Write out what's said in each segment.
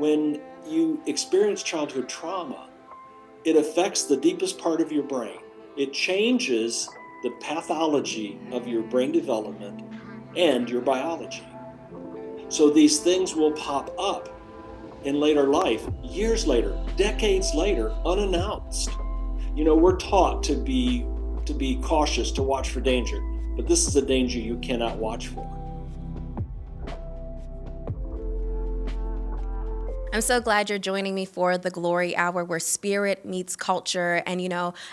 when you experience childhood trauma, it affects the deepest part of your brain. It changes the pathology of your brain development and your biology. So these things will pop up in later life, years later, decades later, unannounced. We're taught to be cautious, to watch for danger, but this is a danger you cannot watch for. I'm so glad you're joining me for the Glory Hour, where spirit meets culture. And,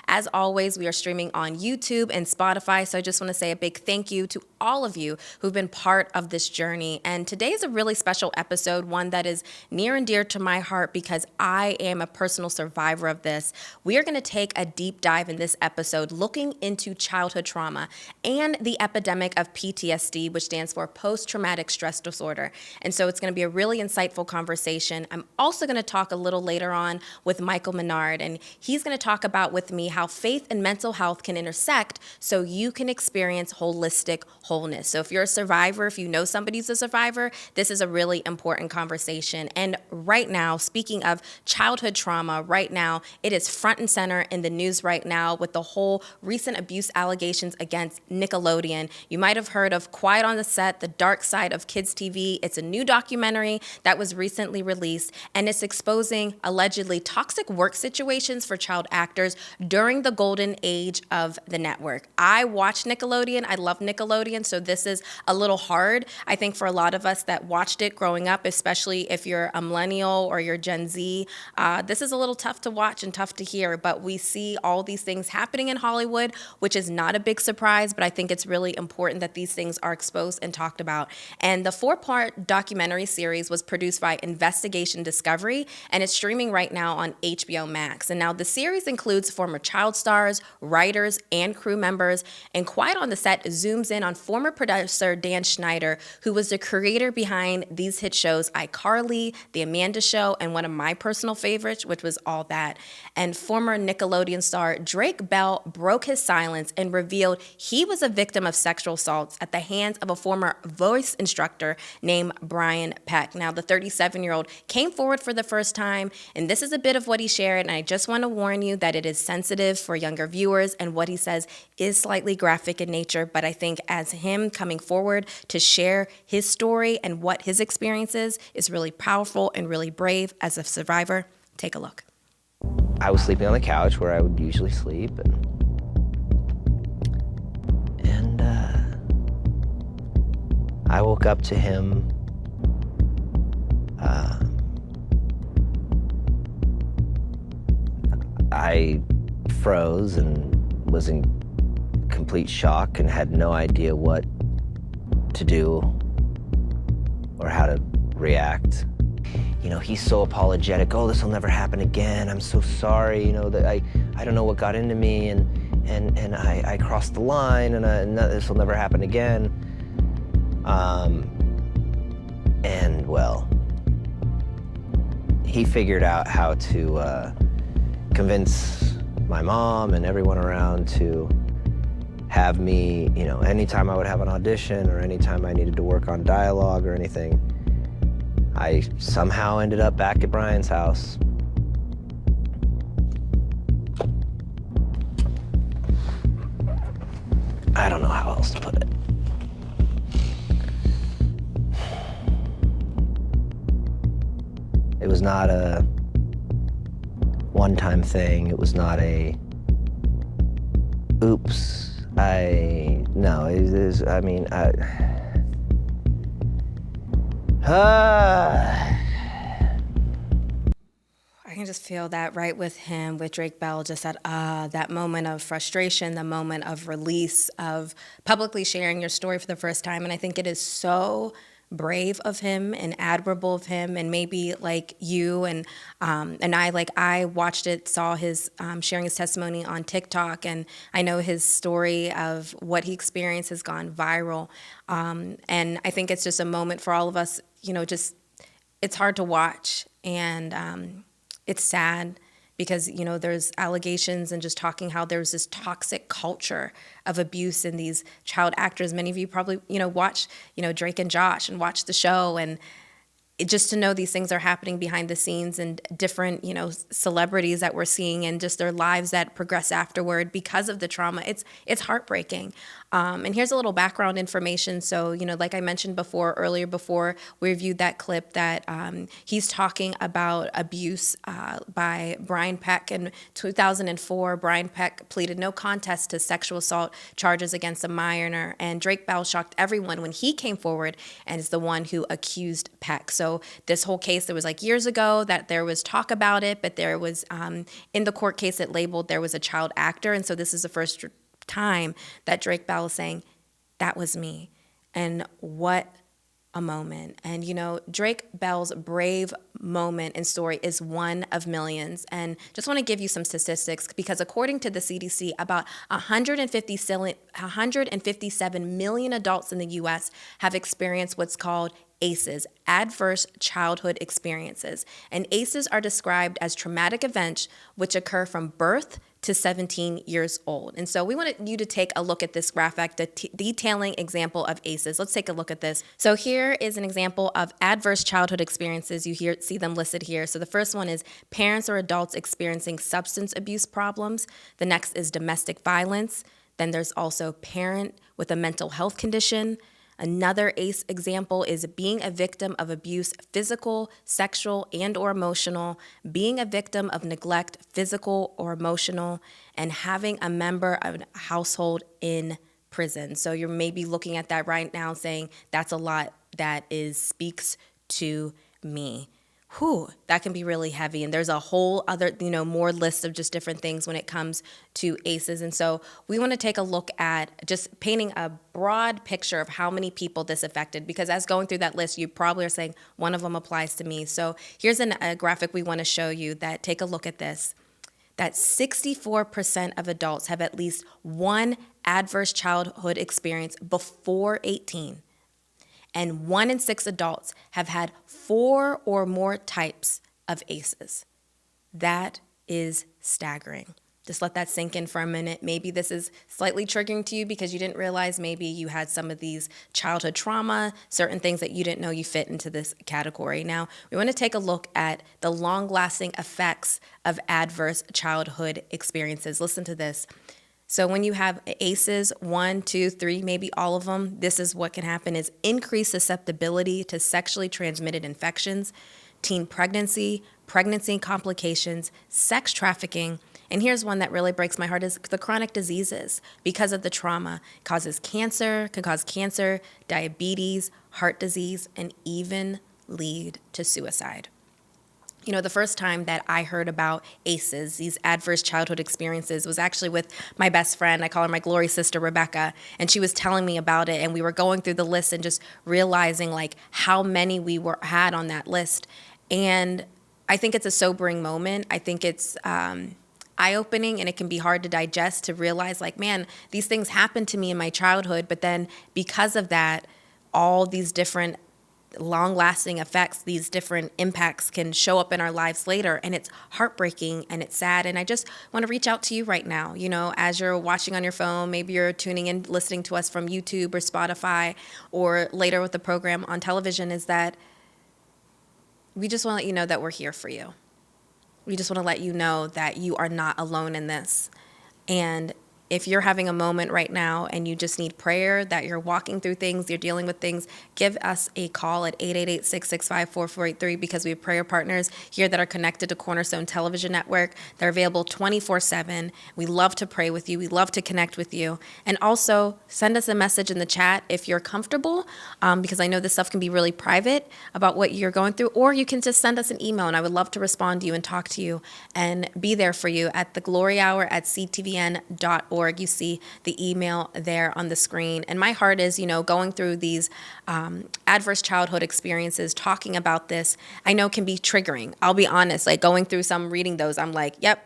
as always, we are streaming on YouTube and Spotify. So I just want to say a big thank you to all of you who've been part of this journey. And today is a really special episode, one that is near and dear to my heart because I am a personal survivor of this. We are going to take a deep dive in this episode looking into childhood trauma and the epidemic of PTSD, which stands for post-traumatic stress disorder. And so it's going to be a really insightful conversation. I'm also going to talk a little later on with Michael Menard, and he's going to talk about with me how faith and mental health can intersect so you can experience holistic wholeness. So if you're a survivor, if you know somebody's a survivor, this is a really important conversation. And right now, speaking of childhood trauma, right now, it is front and center in the news right now with the whole recent abuse allegations against Nickelodeon. You might have heard of Quiet on the Set, The Dark Side of Kids TV. It's a new documentary that was recently released, and it's exposing allegedly toxic work situations for child actors during the golden age of the network. I watch Nickelodeon. I love Nickelodeon, so this is a little hard, I think, for a lot of us that watched it growing up, especially if you're a millennial or you're Gen Z. This is a little tough to watch and tough to hear, but we see all these things happening in Hollywood, which is not a big surprise, but I think it's really important that these things are exposed and talked about. And the 4-part documentary series was produced by Investigation Discovery, and it's streaming right now on HBO Max. And now the series includes former child stars, writers, and crew members. And Quiet on the Set zooms in on former producer Dan Schneider, who was the creator behind these hit shows iCarly, The Amanda Show, and one of my personal favorites, which was All That. And former Nickelodeon star Drake Bell broke his silence and revealed he was a victim of sexual assaults at the hands of a former voice instructor named Brian Peck. Now, the 37-year-old came forward for the first time, and this is a bit of what he shared, and I just want to warn you that it is sensitive for younger viewers, and what he says is slightly graphic in nature, but I think as him coming forward to share his story and what his experience is really powerful and really brave as a survivor. Take a look. I was sleeping on the couch where I would usually sleep, and I woke up to him I froze and was in complete shock and had no idea what to do or how to react. He's so apologetic. Oh, this will never happen again. I'm so sorry. That I don't know what got into me, and I crossed the line, and this will never happen again. And well, he figured out how to convince my mom and everyone around to have me, anytime I would have an audition or anytime I needed to work on dialogue or anything, I somehow ended up back at Brian's house. I don't know how else to put it. It was not a one-time thing. It was not a, oops, I can just feel that right with him, with Drake Bell, just that moment of frustration, the moment of release, of publicly sharing your story for the first time. And I think it is so brave of him and admirable of him, and maybe like you and I watched it, saw his sharing his testimony on TikTok, and I know his story of what he experienced has gone viral, and I think it's just a moment for all of us. Just it's hard to watch, and it's sad because, there's allegations and just talking how there's this toxic culture of abuse in these child actors. Many of you probably, watch, Drake and Josh and watch the show. And just to know these things are happening behind the scenes, and different, celebrities that we're seeing and just their lives that progress afterward because of the trauma. It's heartbreaking. And here's a little background information. So, like I mentioned earlier before we reviewed that clip, that he's talking about abuse by Brian Peck. In 2004, Brian Peck pleaded no contest to sexual assault charges against a minor, and Drake Bell shocked everyone when he came forward and is the one who accused Peck. So this whole case, there was years ago that there was talk about it, but there was, in the court case, it labeled there was a child actor. And so this is the first time that Drake Bell is saying, that was me. And what a moment. And, Drake Bell's brave moment and story is one of millions. And just want to give you some statistics, because according to the CDC, about 157 million adults in the U.S. have experienced what's called ACEs, adverse childhood experiences. And ACEs are described as traumatic events which occur from birth to 17 years old. And so we wanted you to take a look at this graphic, the detailing example of ACEs. Let's take a look at this. So here is an example of adverse childhood experiences. You see them listed here. So the first one is parents or adults experiencing substance abuse problems. The next is domestic violence. Then there's also parent with a mental health condition. Another ACE example is being a victim of abuse, physical, sexual, and or emotional, being a victim of neglect, physical or emotional, and having a member of a household in prison. So you're maybe looking at that right now saying, that's a lot that speaks to me. That can be really heavy. And there's a whole other, more list of just different things when it comes to ACEs. And so we want to take a look at just painting a broad picture of how many people this affected, because as going through that list, you probably are saying one of them applies to me. So here's a graphic we want to show you that, take a look at this, that 64% of adults have at least one adverse childhood experience before 18. And 1 in 6 adults have had 4 or more types of ACEs. That is staggering. Just let that sink in for a minute. Maybe this is slightly triggering to you because you didn't realize maybe you had some of these childhood trauma, certain things that you didn't know you fit into this category. Now, we want to take a look at the long-lasting effects of adverse childhood experiences. Listen to this. So when you have ACEs, 1, 2, 3, maybe all of them, this is what can happen: is increased susceptibility to sexually transmitted infections, teen pregnancy, pregnancy complications, sex trafficking. And here's one that really breaks my heart, is the chronic diseases. Because of the trauma, it causes cancer, can cause cancer, diabetes, heart disease, and even lead to suicide. The first time that I heard about ACEs, these adverse childhood experiences, was actually with my best friend. I call her my glory sister, Rebecca, and she was telling me about it, and we were going through the list and just realizing how many we had on that list. And I think it's a sobering moment. I think it's eye-opening, and it can be hard to digest, to realize man, these things happened to me in my childhood, but then because of that, all these different long-lasting effects, these different impacts can show up in our lives later, and it's heartbreaking and it's sad. And I just want to reach out to you right now, as you're watching on your phone, maybe you're tuning in, listening to us from YouTube or Spotify, or later with the program on television, is that we just want to let you know that we're here for you. We just want to let you know that you are not alone in this. And if you're having a moment right now and you just need prayer, that you're walking through things, you're dealing with things, give us a call at 888-665-4483, because we have prayer partners here that are connected to Cornerstone Television Network. They're available 24/7. We love to pray with you. We love to connect with you. And also send us a message in the chat if you're comfortable, because I know this stuff can be really private about what you're going through, or you can just send us an email, and I would love to respond to you and talk to you and be there for you at thegloryhour@ctvn.org. You see the email there on the screen. And my heart is, going through these adverse childhood experiences, talking about this, I know can be triggering. I'll be honest, going through some, reading those, I'm like, yep,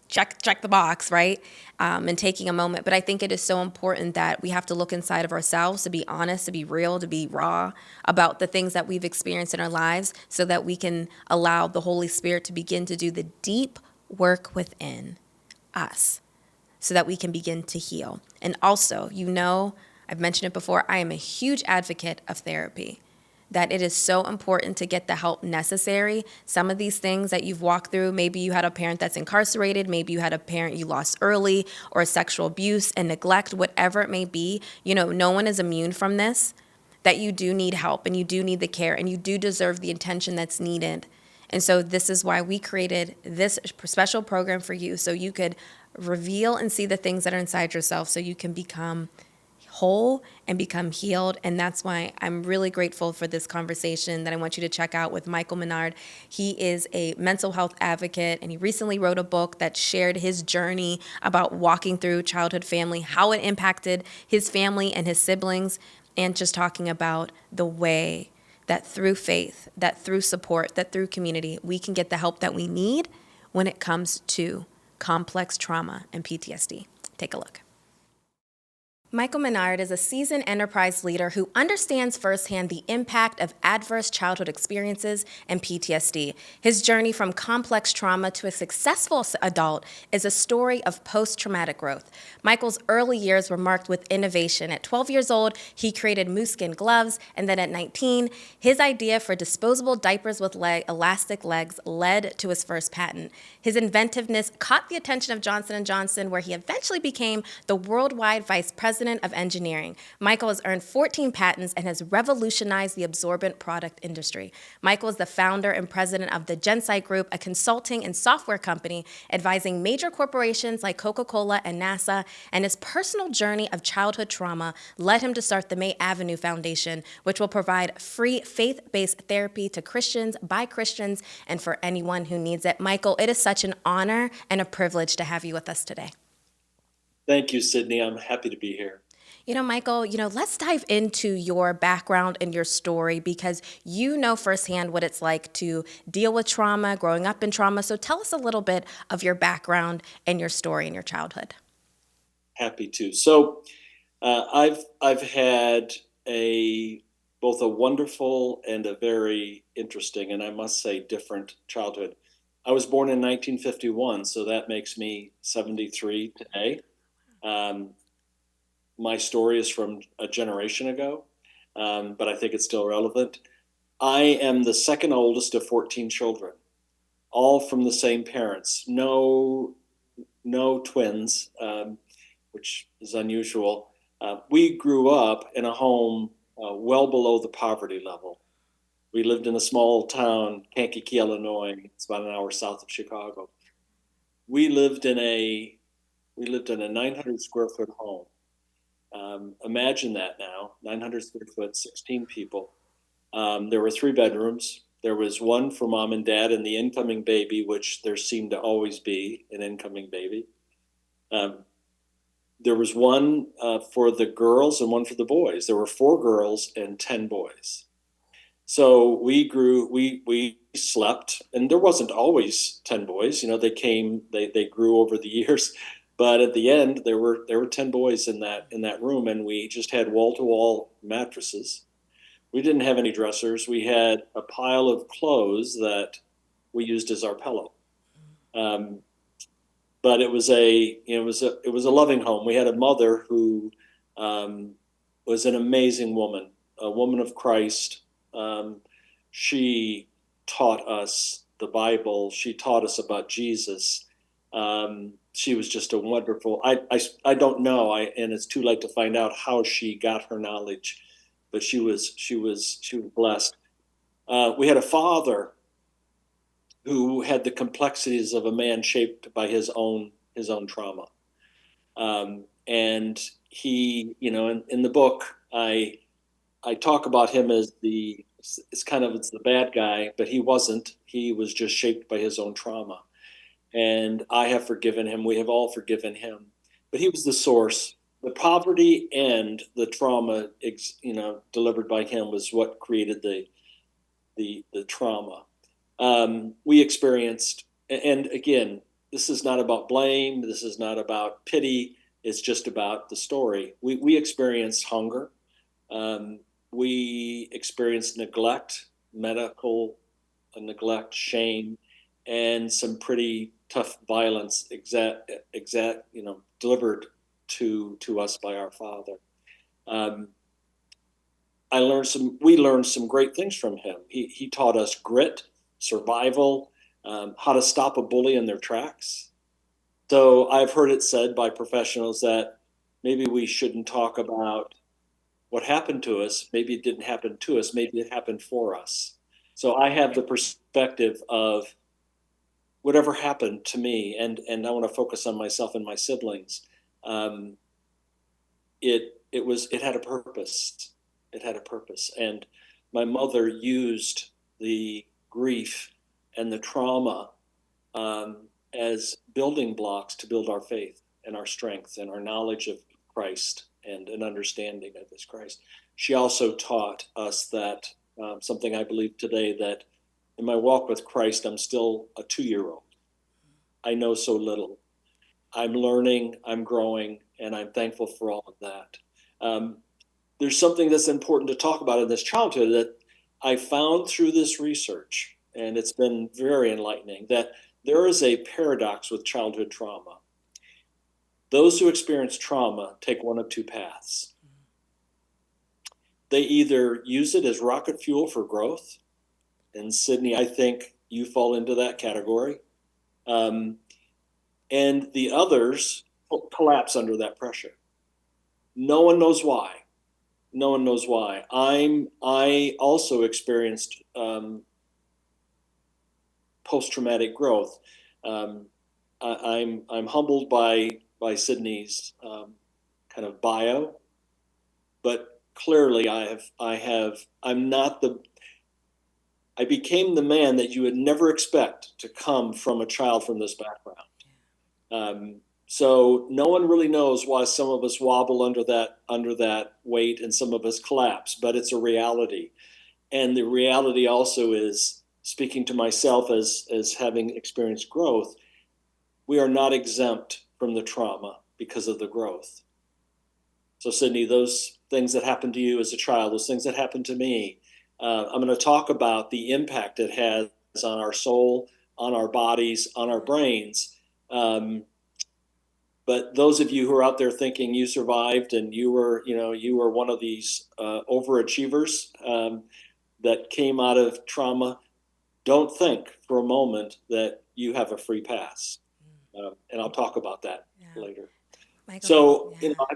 check the box, right? And taking a moment. But I think it is so important that we have to look inside of ourselves, to be honest, to be real, to be raw about the things that we've experienced in our lives, so that we can allow the Holy Spirit to begin to do the deep work within us, so that we can begin to heal. And also, I've mentioned it before, I am a huge advocate of therapy. that it is so important to get the help necessary. Some of these things that you've walked through, maybe you had a parent that's incarcerated, maybe you had a parent you lost early, or sexual abuse and neglect, whatever it may be, no one is immune from this, that you do need help and you do need the care and you do deserve the attention that's needed. And so this is why we created this special program for you, so you could reveal and see the things that are inside yourself so you can become whole and become healed. And that's why I'm really grateful for this conversation that I want you to check out with Michael Menard. He is a mental health advocate, and he recently wrote a book that shared his journey about walking through childhood family, how it impacted his family and his siblings, and just talking about the way that through faith, that through support, that through community, we can get the help that we need when it comes to complex trauma and PTSD. Take a look. Michael Menard is a seasoned enterprise leader who understands firsthand the impact of adverse childhood experiences and PTSD. His journey from complex trauma to a successful adult is a story of post-traumatic growth. Michael's early years were marked with innovation. At 12 years old, he created moose-skin gloves, and then at 19, his idea for disposable diapers with elastic legs led to his first patent. His inventiveness caught the attention of Johnson & Johnson, where he eventually became the worldwide vice president of engineering. Michael has earned 14 patents and has revolutionized the absorbent product industry. Michael is the founder and president of the Gensight Group, a consulting and software company advising major corporations like Coca-Cola and NASA, and his personal journey of childhood trauma led him to start the May Avenue Foundation, which will provide free faith-based therapy to Christians, by Christians, and for anyone who needs it. Michael, it is such an honor and a privilege to have you with us today. Thank you, Sydney. I'm happy to be here. Michael, let's dive into your background and your story, because you know firsthand what it's like to deal with trauma, growing up in trauma. So tell us a little bit of your background and your story in your childhood. Happy to. So I've had both a wonderful and a very interesting, and I must say different childhood. I was born in 1951, so that makes me 73 today. My story is from a generation ago, but I think it's still relevant. I am the second oldest of 14 children, all from the same parents. No twins, which is unusual. We grew up in a home well below the poverty level. We lived in a small town, Kankakee, Illinois. It's about an hour south of Chicago. We lived in a 900 square foot home. Imagine that now, 900 square foot, 16 people. There were 3 bedrooms. There was one for mom and dad and the incoming baby, which there seemed to always be an incoming baby. There was one for the girls and one for the boys. There were 4 girls and 10 boys. So we slept, and there wasn't always 10 boys. They grew over the years. But at the end, there were 10 boys in that room, and we just had wall-to-wall mattresses. We didn't have any dressers. We had a pile of clothes that we used as our pillow. But it was a loving home. We had a mother who was an amazing woman, a woman of Christ. She taught us the Bible. She taught us about Jesus. She was just a wonderful. I don't know. And it's too late to find out how she got her knowledge, but she was blessed. We had a father who had the complexities of a man shaped by his own trauma, and he, in the book, I talk about him as it's the bad guy, but he wasn't. He was just shaped by his own trauma. And I have forgiven him. We have all forgiven him. But he was the source. The poverty and the trauma, delivered by him was what created the trauma. We experienced, and again, this is not about blame. This is not about pity. It's just about the story. We experienced hunger. We experienced neglect, medical neglect, shame, and some pretty tough violence delivered to us by our Father. we learned some great things from him. He taught us grit, survival, how to stop a bully in their tracks. So I've heard it said by professionals that maybe we shouldn't talk about what happened to us. Maybe it didn't happen to us. Maybe it happened for us. So I have the perspective of whatever happened to me, and I want to focus on myself and my siblings. It had a purpose. It had a purpose, and my mother used the grief and the trauma as building blocks to build our faith and our strength and our knowledge of Christ and an understanding of this Christ. She also taught us that something I believe today, that in my walk with Christ, I'm still a 2-year-old. I know so little. I'm learning, I'm growing, and I'm thankful for all of that. There's something that's important to talk about in this childhood that I found through this research, and it's been very enlightening, that there is a paradox with childhood trauma. Those who experience trauma take one of two paths. They either use it as rocket fuel for growth, and Sydney, I think you fall into that category, and the others collapse under that pressure. No one knows why. No one knows why. I also experienced post-traumatic growth. I'm humbled by Sydney's kind of bio, but clearly I became the man that you would never expect to come from a child from this background. So no one really knows why some of us wobble under that weight and some of us collapse, but it's a reality. And the reality also is, speaking to myself as having experienced growth, we are not exempt from the trauma because of the growth. So Sydney, those things that happened to you as a child, those things that happened to me, I'm going to talk about the impact it has on our soul, on our bodies, on our brains. But those of you who are out there thinking you survived and you were one of these overachievers that came out of trauma, don't think for a moment that you have a free pass. And I'll talk about that later. Michael, So,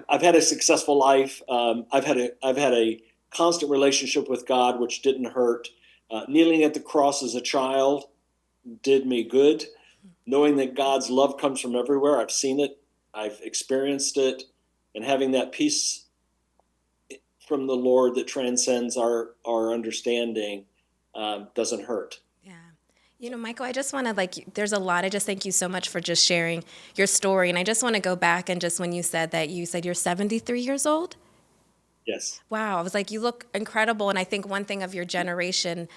I've had a successful life. I've had a constant relationship with God, which didn't hurt. Kneeling at the cross as a child did me good. Knowing that God's love comes from everywhere, I've seen it, I've experienced it, and having that peace from the Lord that transcends our understanding doesn't hurt. Michael, I just want to, there's a lot. I just thank you so much for just sharing your story. And I just want to go back and just when you said you're 73 years old. Yes. Wow. I was like, you look incredible. And I think one thing of your generation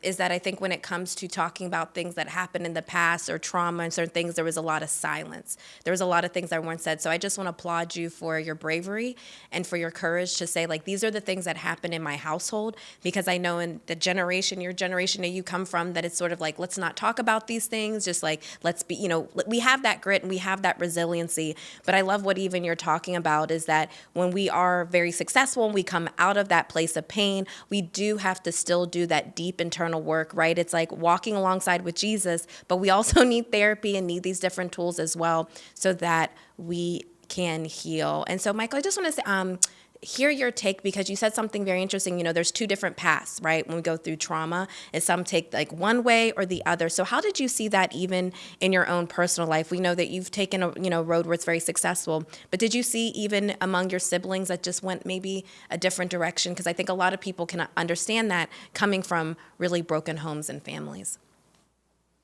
is that I think when it comes to talking about things that happened in the past or trauma and certain things, there was a lot of silence. There was a lot of things that weren't said. So I just want to applaud you for your bravery and for your courage to say, these are the things that happened in my household, because I know in the generation, your generation that you come from, that it's sort of let's not talk about these things. Just let's be, we have that grit and we have that resiliency. But I love what even you're talking about is that when we are very successful and we come out of that place of pain, we do have to still do that deep internal work, right? It's like walking alongside with Jesus, but we also need therapy and need these different tools as well so that we can heal. And so, Michael, I just want to say, hear your take, because you said something very interesting. There's two different paths, right? When we go through trauma, and some take one way or the other. So how did you see that even in your own personal life? We know that you've taken a road where it's very successful, but did you see even among your siblings that just went maybe a different direction? Because I think a lot of people can understand that coming from really broken homes and families.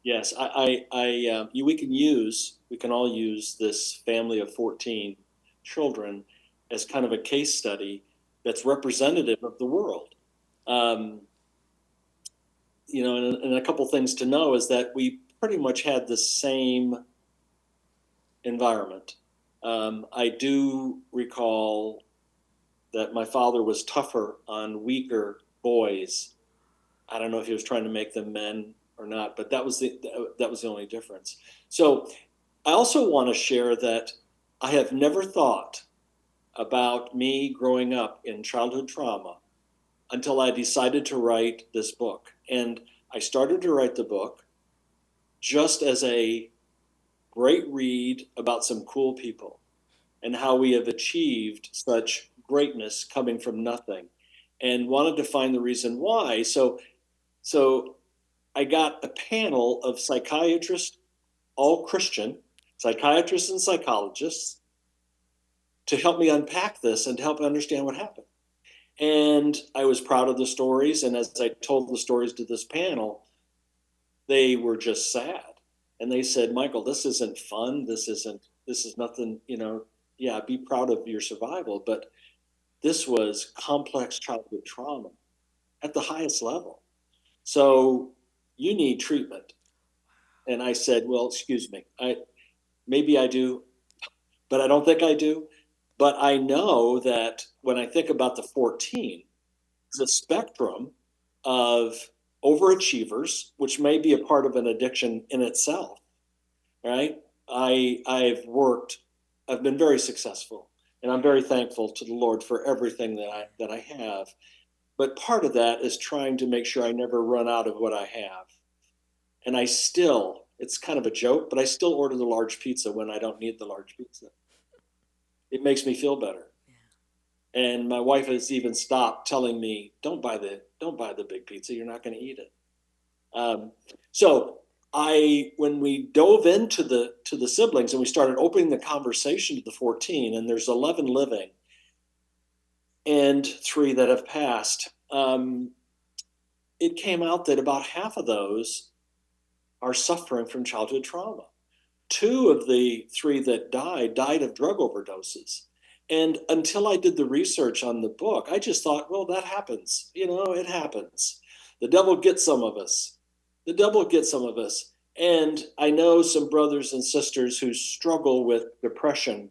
Yes, we can all use this family of 14 children as kind of a case study that's representative of the world. And a couple things to know is that we pretty much had the same environment. I do recall that my father was tougher on weaker boys. I don't know if he was trying to make them men or not, but that was the only difference. So I also want to share that I have never thought about me growing up in childhood trauma until I decided to write this book. And I started to write the book just as a great read about some cool people and how we have achieved such greatness coming from nothing, and wanted to find the reason why. So I got a panel of psychiatrists, all Christian, psychiatrists and psychologists, to help me unpack this and to help understand what happened. And I was proud of the stories. And as I told the stories to this panel, they were just sad. And they said, Michael, this isn't fun. This is nothing, yeah, be proud of your survival. But this was complex childhood trauma at the highest level. So you need treatment. And I said, well, excuse me, maybe I do, but I don't think I do. But I know that when I think about the 14, it's a spectrum of overachievers, which may be a part of an addiction in itself, right? I've been very successful, and I'm very thankful to the Lord for everything that I have. But part of that is trying to make sure I never run out of what I have. And it's kind of a joke, but I still order the large pizza when I don't need the large pizza. It makes me feel better. Yeah. And my wife has even stopped telling me, don't buy the big pizza. You're not going to eat it. When we dove into the siblings and we started opening the conversation to the 14, and there's 11 living and 3 that have passed, it came out that about half of those are suffering from childhood trauma. 2 of the 3 that died of drug overdoses. And until I did the research on the book, I just thought, well, that happens. It happens. The devil gets some of us. And I know some brothers and sisters who struggle with depression,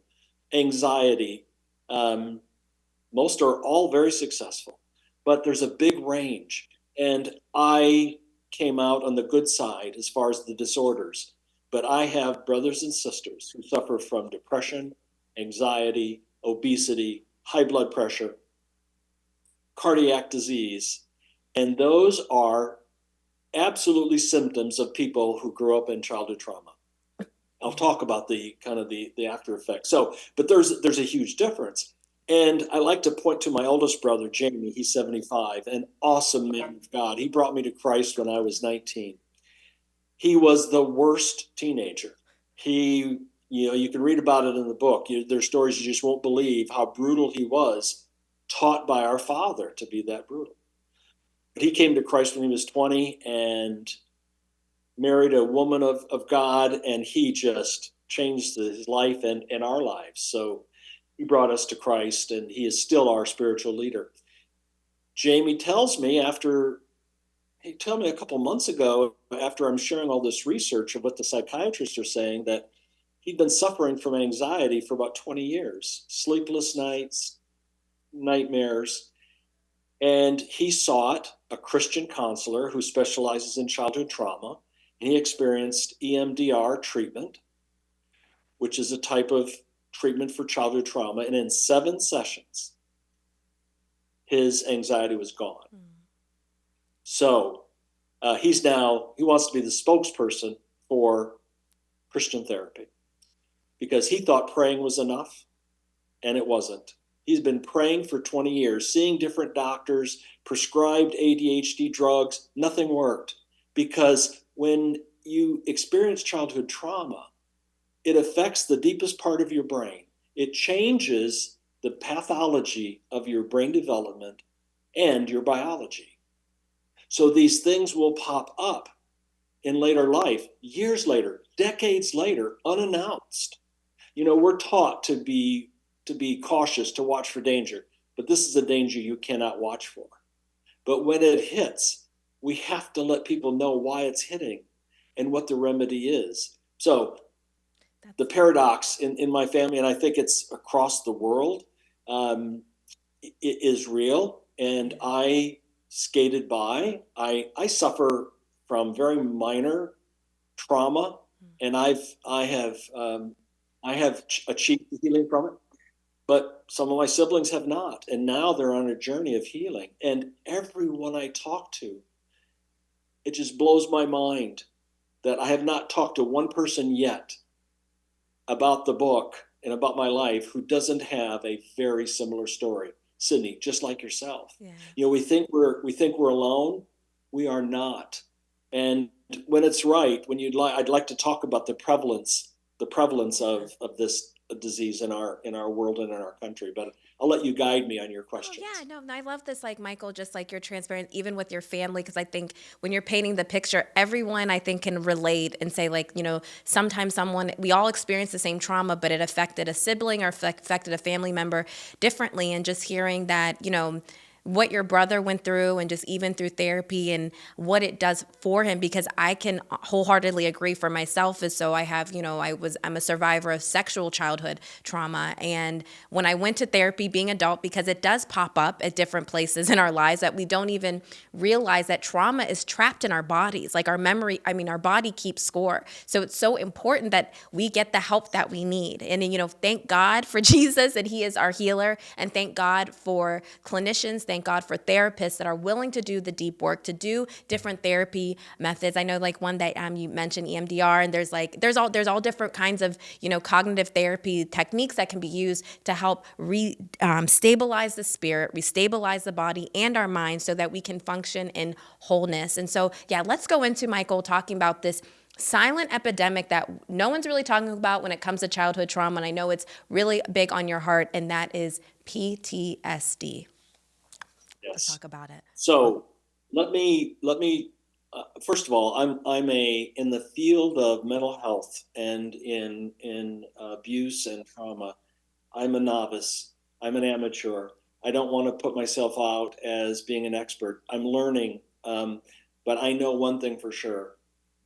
anxiety. Most are all very successful, but there's a big range. And I came out on the good side as far as the disorders. But I have brothers and sisters who suffer from depression, anxiety, obesity, high blood pressure, cardiac disease. And those are absolutely symptoms of people who grew up in childhood trauma. I'll talk about the after effects. But there's a huge difference. And I like to point to my oldest brother, Jamie. He's 75, an awesome man of God. He brought me to Christ when I was 19. He was the worst teenager. You can read about it in the book. There's stories you just won't believe how brutal he was, taught by our father to be that brutal. But he came to Christ when he was 20 and married a woman of God, and he just changed his life and our lives. So he brought us to Christ, and he is still our spiritual leader. Jamie tells me he told me a couple months ago, after I'm sharing all this research of what the psychiatrists are saying, that he'd been suffering from anxiety for about 20 years, sleepless nights, nightmares. And he sought a Christian counselor who specializes in childhood trauma. And he experienced EMDR treatment, which is a type of treatment for childhood trauma. And in 7 sessions, his anxiety was gone. Mm. So he wants to be the spokesperson for Christian therapy because he thought praying was enough, and it wasn't. He's been praying for 20 years, seeing different doctors, prescribed ADHD drugs. Nothing worked, because when you experience childhood trauma, it affects the deepest part of your brain. It changes the pathology of your brain development and your biology. So these things will pop up in later life, years later, decades later, unannounced. We're taught to be cautious, to watch for danger, but this is a danger you cannot watch for. But when it hits, we have to let people know why it's hitting and what the remedy is. So the paradox in my family, and I think it's across the world, it is real. And I skated by. I suffer from very minor trauma, and I have achieved healing from it. but some of my siblings have not. And now they're on a journey of healing. And everyone I talk to, it just blows my mind that I have not talked to one person yet about the book and about my life who doesn't have a very similar story. Sydney, just like yourself. Yeah. We think we're alone. We are not. And when it's right, I'd like to talk about the prevalence of this disease in our world and in our country. But I'll let you guide me on your questions. Oh, yeah, no, I love this, like, Michael, just like you're transparent, even with your family, because I think when you're painting the picture, everyone, I think, can relate and say, like, sometimes we all experience the same trauma, but it affected a sibling or affected a family member differently. And just hearing that, what your brother went through and just even through therapy and what it does for him, because I can wholeheartedly agree for myself is so I have, I'm a survivor of sexual childhood trauma. And when I went to therapy being adult, because it does pop up at different places in our lives that we don't even realize that trauma is trapped in our bodies. Like our body keeps score. So it's so important that we get the help that we need. And, thank God for Jesus and he is our healer. And thank God for clinicians. Thank God for therapists that are willing to do the deep work, to do different therapy methods. I know, like, one that you mentioned, EMDR, and there's all different kinds of cognitive therapy techniques that can be used to help stabilize the spirit, restabilize the body and our mind, so that we can function in wholeness. And so, yeah, let's go into, Michael, talking about this silent epidemic that no one's really talking about when it comes to childhood trauma, and I know it's really big on your heart, and that is PTSD. Yes. Let's talk about it. So let me first of all, I'm in the field of mental health and in abuse and trauma. I'm a novice. I'm an amateur. I don't want to put myself out as being an expert. I'm learning, but I know one thing for sure: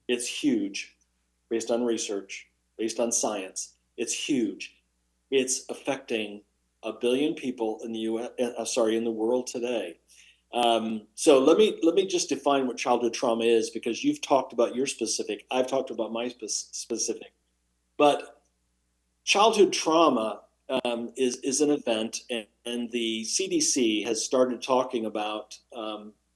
it's huge, based on research, based on science. It's huge. It's affecting 1 billion people in the in the world today. So let me just define what childhood trauma is, because you've talked about your specific, I've talked about my specific. But childhood trauma is an event, and the CDC has started talking about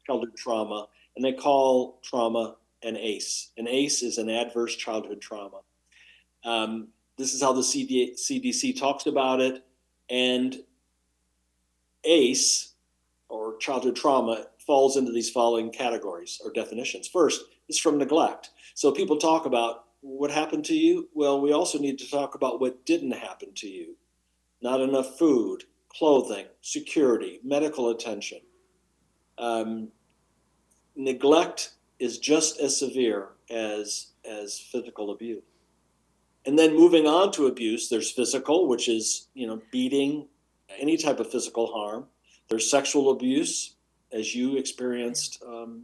childhood trauma, and they call trauma an ACE. An ACE is an adverse childhood trauma. This is how the CDC talks about it. And ACE, or childhood trauma, falls into these following categories or definitions. First, it's from neglect. So people talk about what happened to you. Well, we also need to talk about what didn't happen to you. Not enough food, clothing, security, medical attention. Neglect is just as severe as physical abuse. And then moving on to abuse, there's physical, which is, beating, any type of physical harm. There's sexual abuse, as you experienced, and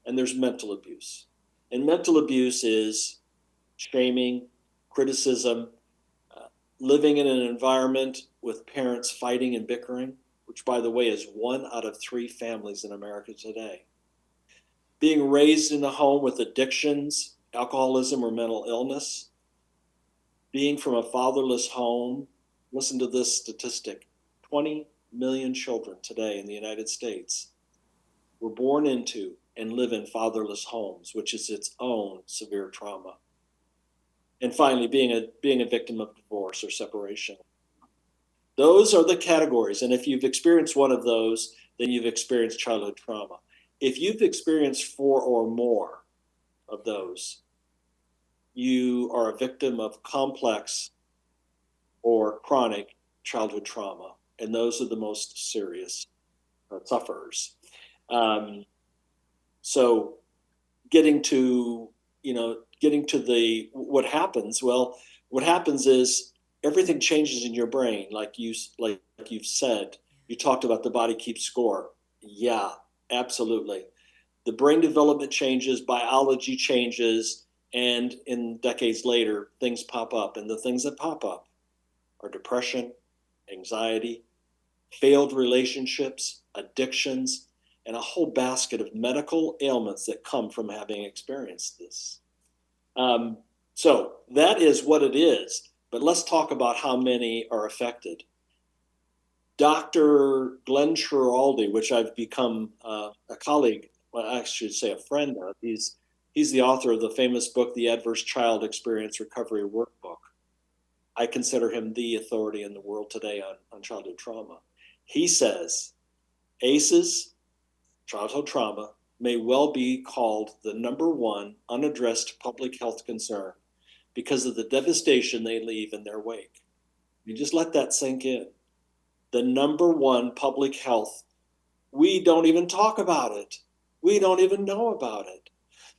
there's mental abuse. And mental abuse is shaming, criticism, living in an environment with parents fighting and bickering, which, by the way, is 1 out of 3 families in America today. Being raised in a home with addictions, alcoholism, or mental illness. Being from a fatherless home. Listen to this statistic: 20 million children today in the United States were born into and live in fatherless homes, which is its own severe trauma. And finally, being a victim of divorce or separation. Those are the categories. And if you've experienced one of those, then you've experienced childhood trauma. If you've experienced 4 or more of those, you are a victim of complex or chronic childhood trauma. And those are the most serious sufferers. So getting to what happens, well, what happens is everything changes in your brain. Like you've said, you talked about the body keeps score. Yeah, absolutely. The brain development changes, biology changes, and in decades later, things pop up. And the things that pop up are depression, anxiety, failed relationships, addictions, and a whole basket of medical ailments that come from having experienced this. So that is what it is. But let's talk about how many are affected. Dr. Glenn Schiraldi, which I've become a colleague, well, I should say a friend of, he's the author of the famous book, The Adverse Child Experience Recovery Workbook. I consider him the authority in the world today on childhood trauma. He says ACEs, childhood trauma, may well be called the #1 unaddressed public health concern because of the devastation they leave in their wake. You just let that sink in. The #1 public health, we don't even talk about it. We don't even know about it.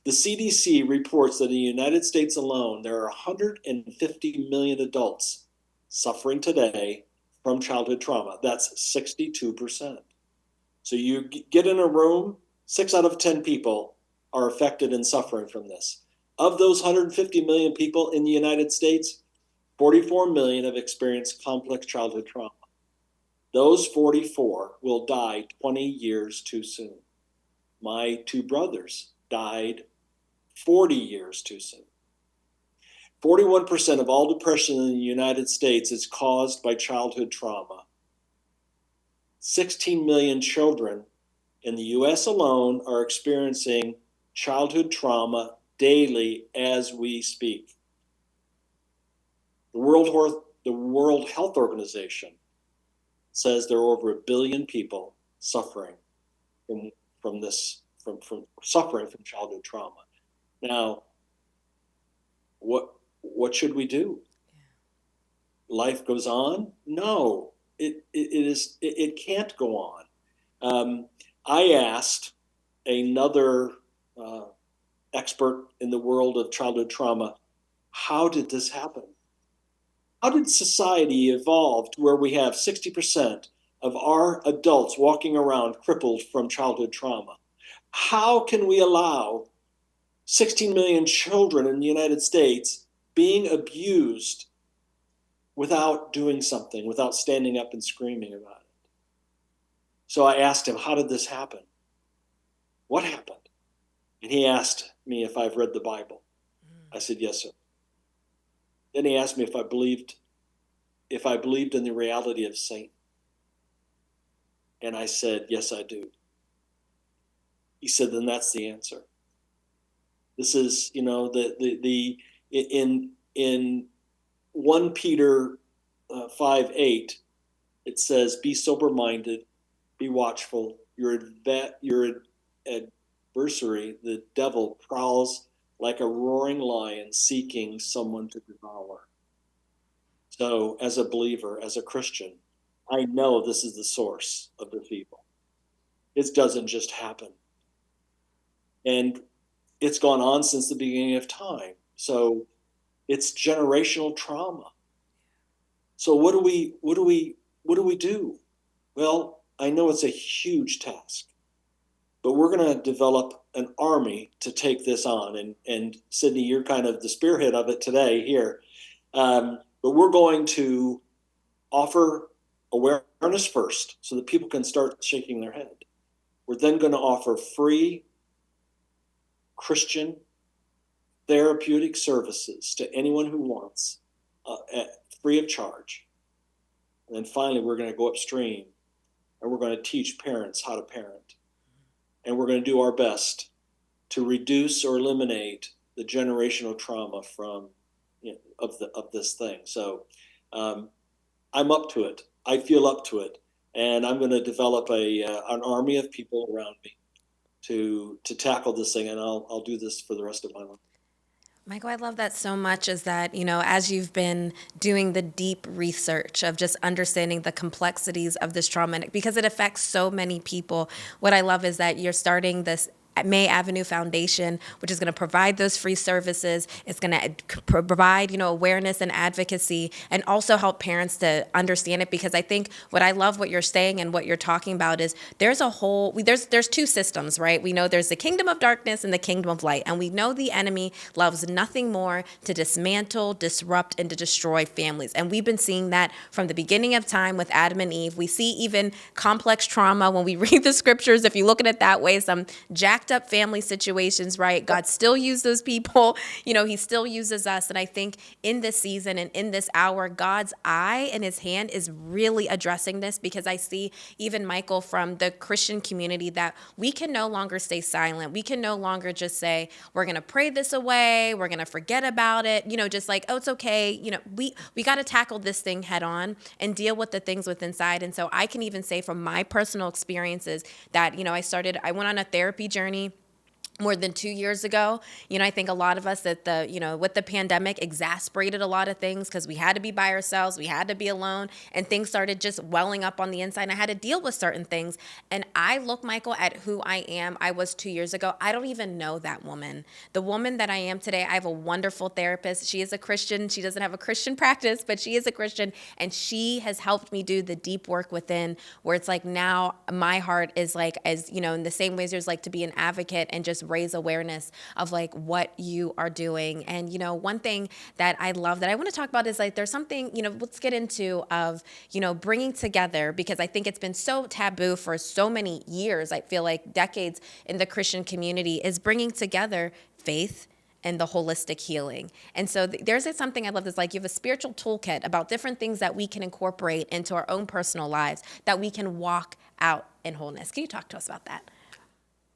The CDC reports that in the United States alone, there are 150 million adults suffering today from childhood trauma. That's 62%. So you get in a room, 6 out of 10 people are affected and suffering from this. Of those 150 million people in the United States, 44 million have experienced complex childhood trauma. Those 44 will die 20 years too soon. My 2 brothers died 40 years too soon. 41% of all depression in the United States is caused by childhood trauma. 16 million children in the US alone are experiencing childhood trauma daily as we speak. The World Health Organization says there are over 1 billion people suffering from suffering from childhood trauma. Now, what should we do? Life goes on? No, it can't go on. I asked another expert in the world of childhood trauma, how did this happen? How did society evolve to where we have 60% of our adults walking around crippled from childhood trauma? How can we allow 16 million children in the United States being abused without doing something, without standing up and screaming about it? So I asked him, how did this happen? What happened? And he asked me if I've read the Bible. I said, yes, sir. Then he asked me if I believed in the reality of Satan. And I said, yes, I do. He said, then that's the answer. This is, in 1 Peter 5:8, it says, be sober-minded, be watchful. Your adversary, the devil, prowls like a roaring lion seeking someone to devour. So as a believer, as a Christian, I know this is the source of the evil. It doesn't just happen. And it's gone on since the beginning of time. So it's generational trauma. So what do we do? Well, I know it's a huge task, but we're going to develop an army to take this on. And Sydney, you're kind of the spearhead of it today here. But we're going to offer awareness first so that people can start shaking their head. We're then going to offer free Christian therapeutic services to anyone who wants, free of charge. And then finally, we're going to go upstream and we're going to teach parents how to parent. And we're going to do our best to reduce or eliminate the generational trauma from of this thing. So I'm up to it. I feel up to it, and I'm going to develop an army of people around me to tackle this thing, and I'll do this for the rest of my life. Michael, I love that so much is that, as you've been doing the deep research of just understanding the complexities of this trauma, because it affects so many people, what I love is that you're starting this May Avenue Foundation, which is going to provide those free services. It's going to provide, awareness and advocacy, and also help parents to understand it. Because I think what I love what you're saying and what you're talking about is there's two systems, right? We know there's the kingdom of darkness and the kingdom of light. And we know the enemy loves nothing more to dismantle, disrupt, and to destroy families. And we've been seeing that from the beginning of time with Adam and Eve. We see even complex trauma when we read the scriptures. If you look at it that way, some jacked jacked up family situations, right? God still used those people. He still uses us. And I think in this season and in this hour, God's eye and his hand is really addressing this, because I see even Michael from the Christian community that we can no longer stay silent. We can no longer just say, we're going to pray this away. We're going to forget about it. Just like, oh, it's okay. We got to tackle this thing head on and deal with the things within inside. And so I can even say from my personal experiences that, I went on a therapy journey more than 2 years ago. I think a lot of us with the pandemic exasperated a lot of things, because we had to be by ourselves, we had to be alone, and things started just welling up on the inside, and I had to deal with certain things. And I look, Michael, at who I was 2 years ago. I don't even know that woman. The woman that I am today, I have a wonderful therapist. She is a Christian. She doesn't have a Christian practice, but she is a Christian, and she has helped me do the deep work within, where it's like now my heart is like, as in the same ways there's like to be an advocate and just raise awareness of like what you are doing. And one thing that I love that I want to talk about is like there's something, let's get into of bringing together, because I think it's been so taboo for so many years, I feel like decades in the Christian community, is bringing together faith and the holistic healing. And so there's something I love that's like you have a spiritual toolkit about different things that we can incorporate into our own personal lives that we can walk out in wholeness. Can you talk to us about that?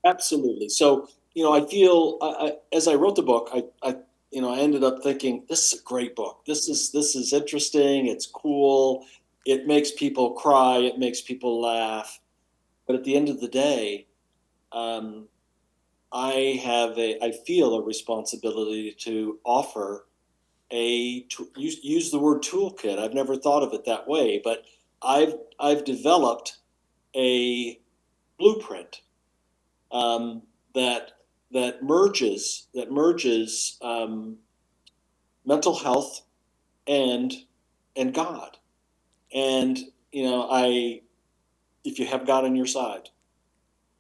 Absolutely. So, I feel as I wrote the book, I ended up thinking, this is a great book. This is interesting. It's cool. It makes people cry. It makes people laugh. But at the end of the day, I feel a responsibility to offer use the word toolkit. I've never thought of it that way, but I've developed a blueprint that merges mental health and God. And if you have God on your side,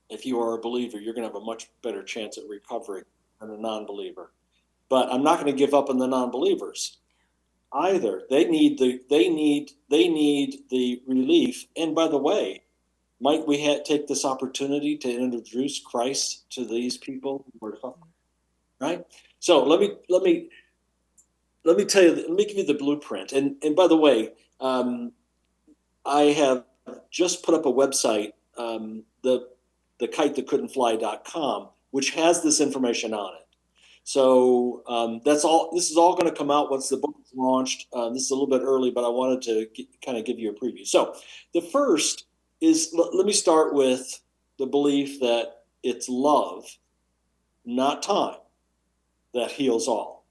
if you are a believer, you're going to have a much better chance at recovery than a non-believer. But I'm not going to give up on the non-believers either. They need the relief. And by the way, might we take this opportunity to introduce Christ to these people who are suffering? Right. So let me tell you. Let me give you the blueprint. And by the way, I have just put up a website, the kite-that-couldn't-fly.com, which has this information on it. So that's all. This is all going to come out once the book is launched. This is a little bit early, but I wanted to kind of give you a preview. So the first is, let me start with the belief that it's love, not time, that heals all.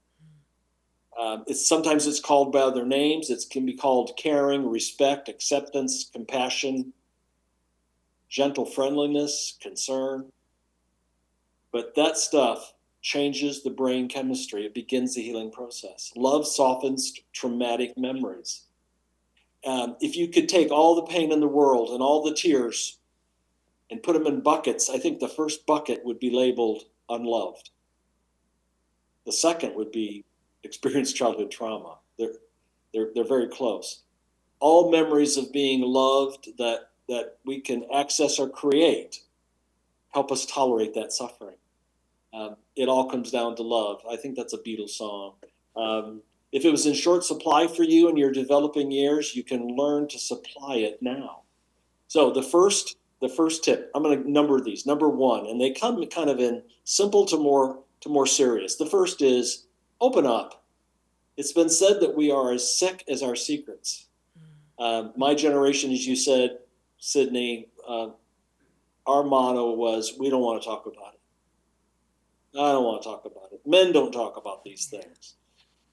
Sometimes it's called by other names. It can be called caring, respect, acceptance, compassion, gentle friendliness, concern. But that stuff changes the brain chemistry. It begins the healing process. Love softens traumatic memories. If you could take all the pain in the world and all the tears and put them in buckets, I think the first bucket would be labeled unloved. The second would be experienced childhood trauma. They're very close. All memories of being loved that we can access or create help us tolerate that suffering. It all comes down to love. I think that's a Beatles song. If it was in short supply for you in your developing years, you can learn to supply it now. So the first tip, I'm going to number these. Number one, and they come kind of in simple to more serious. The first is open up. It's been said that we are as sick as our secrets. My generation, as you said, Sydney, our motto was, we don't want to talk about it. I don't want to talk about it. Men don't talk about these things.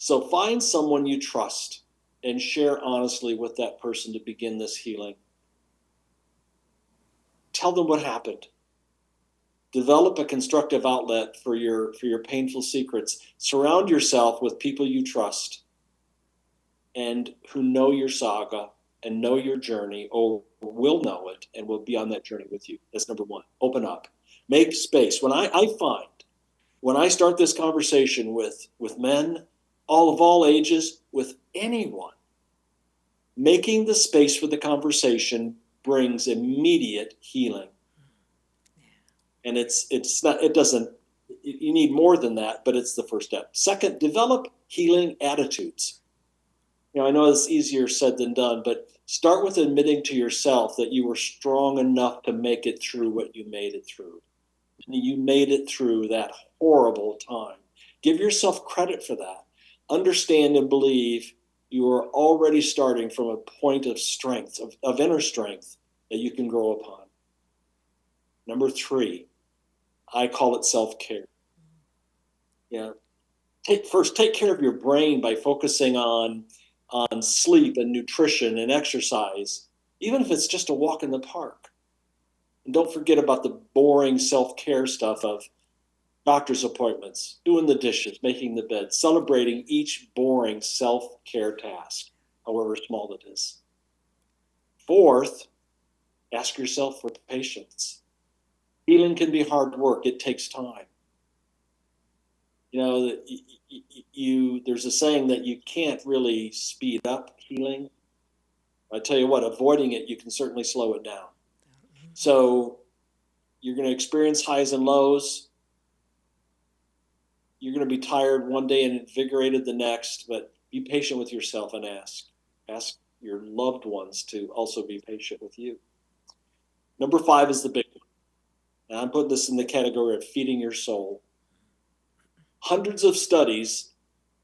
So find someone you trust and share honestly with that person to begin this healing. Tell them what happened. Develop a constructive outlet for your painful secrets. Surround yourself with people you trust and who know your saga and know your journey, or will know it and will be on that journey with you. That's number one. Open up. Make space. When I start this conversation with men, all ages, with anyone, making the space for the conversation brings immediate healing. And it's not, it doesn't, you need more than that, but it's the first step. Second, develop healing attitudes. I know it's easier said than done, but start with admitting to yourself that you were strong enough to make it through what you made it through. You made it through that horrible time. Give yourself credit for that. Understand and believe you are already starting from a point of strength, of inner strength that you can grow upon. Number 3, I call it self-care. Take care of your brain by focusing on sleep and nutrition and exercise, even if it's just a walk in the park. And don't forget about the boring self-care stuff of doctor's appointments, doing the dishes, making the bed, celebrating each boring self-care task, however small it is. Fourth, ask yourself for patience. Healing can be hard work. It takes time. There's a saying that you can't really speed up healing. I tell you what, avoiding it, you can certainly slow it down. So you're going to experience highs and lows. You're going to be tired one day and invigorated the next, but be patient with yourself and ask. Ask your loved ones to also be patient with you. Number 5 is the big one. And I'm putting this in the category of feeding your soul. Hundreds of studies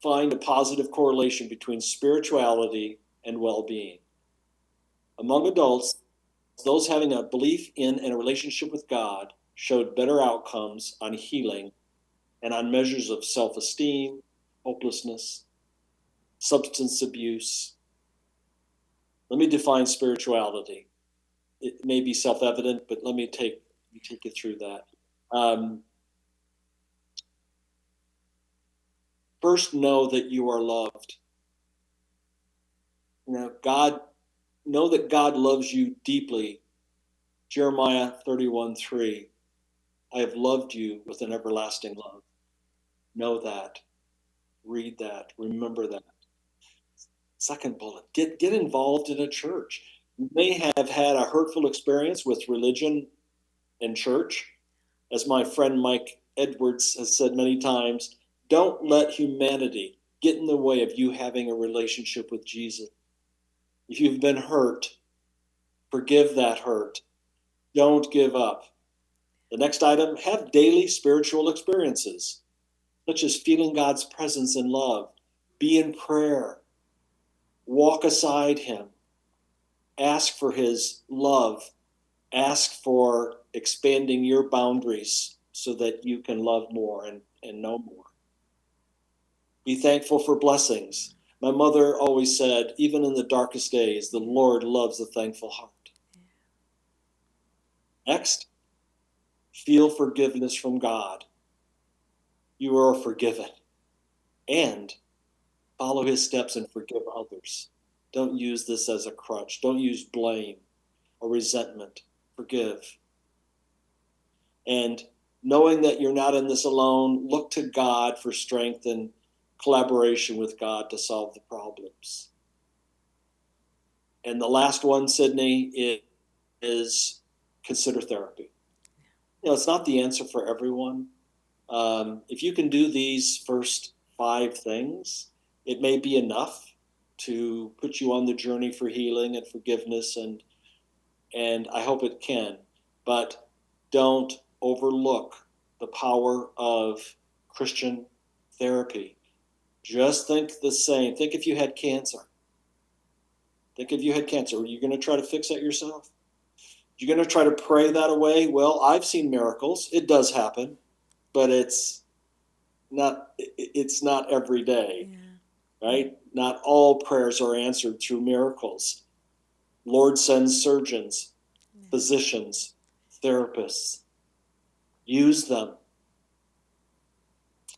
find a positive correlation between spirituality and well-being. Among adults, those having a belief in and a relationship with God showed better outcomes on healing and on measures of self-esteem, hopelessness, substance abuse. Let me define spirituality. It may be self-evident, but let me take you through that. First, know that you are loved. Know that God loves you deeply. Jeremiah 31:3. I have loved you with an everlasting love. Know that. Read that. Remember that. Second bullet, get involved in a church. You may have had a hurtful experience with religion and church. As my friend Mike Edwards has said many times, don't let humanity get in the way of you having a relationship with Jesus. If you've been hurt, forgive that hurt. Don't give up. The next item, have daily spiritual experiences, such as feeling God's presence and love. Be in prayer. Walk aside him. Ask for his love. Ask for expanding your boundaries so that you can love more and know more. Be thankful for blessings. My mother always said, even in the darkest days, the Lord loves a thankful heart. Next, feel forgiveness from God. You are forgiven. And follow his steps and forgive others. Don't use this as a crutch. Don't use blame or resentment. Forgive. And knowing that you're not in this alone, look to God for strength and collaboration with God to solve the problems. And the last one, Sydney, is consider therapy. It's not the answer for everyone. If you can do these first 5 things, it may be enough to put you on the journey for healing and forgiveness, and I hope it can. But don't overlook the power of Christian therapy. Just think the same. Think if you had cancer. Think if you had cancer. Are you going to try to fix it yourself? You're going to try to pray that away? Well, I've seen miracles. It does happen, but it's not every day, right? Not all prayers are answered through miracles. Lord sends surgeons, physicians, therapists. Use them.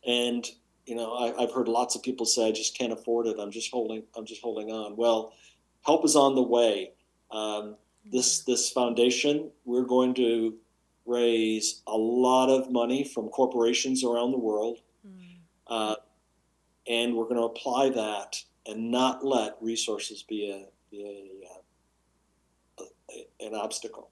And I've heard lots of people say, I just can't afford it. I'm just holding on. Well, help is on the way. This foundation, we're going to raise a lot of money from corporations around the world. And we're going to apply that and not let resources be an obstacle.